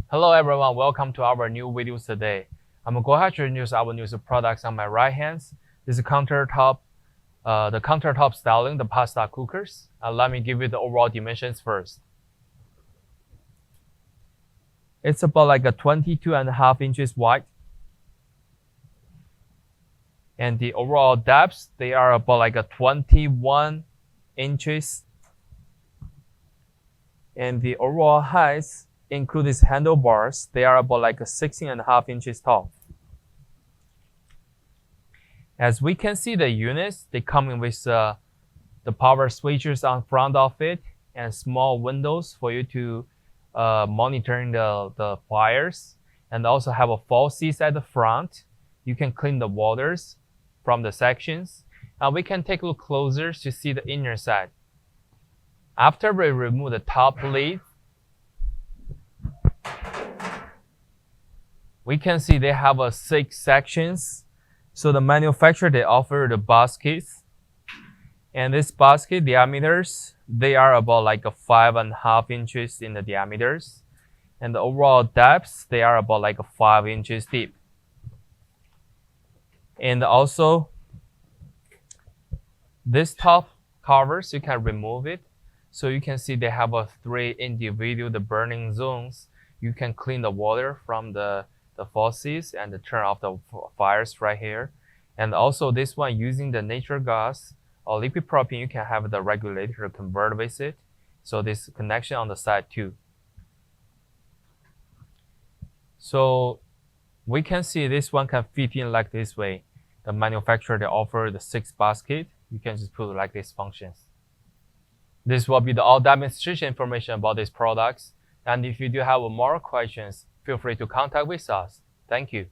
Hello everyone, welcome to our new videos today. I'm going to introduce our new products on my right hand. This is the countertop styling, the pasta cookers. Let me give you the overall dimensions first. It's about like a 22.5 inches wide. And the overall depths, they are about like a 21 inches. And the overall heights include these handlebars. They are about like a 16.5 inches tall. As we can see, the units, they come in with the power switches on front of it and small windows for you to monitoring the fires, and also have a faucet at the front. You can clean the waters from the sections. We can take a look closer to see the inner side. After we remove the top lid, we can see they have 6 sections. So the manufacturer, they offer the baskets. And this basket diameters, they are about like a 5.5 inches in the diameters. And the overall depths, they are about like a 5 inches deep. And also, this top covers, you can remove it. So you can see they have 3 individual burning zones. You can clean the water from the faucets and turn off the fires right here. And also this one, using the natural gas or liquid propane, you can have the regulator convert with it. So this connection on the side too. So we can see this one can fit in like this way. The manufacturer, they offer the 6 basket. You can just put like these functions. This will be the all demonstration information about these products. And if you do have more questions, feel free to contact with us. Thank you.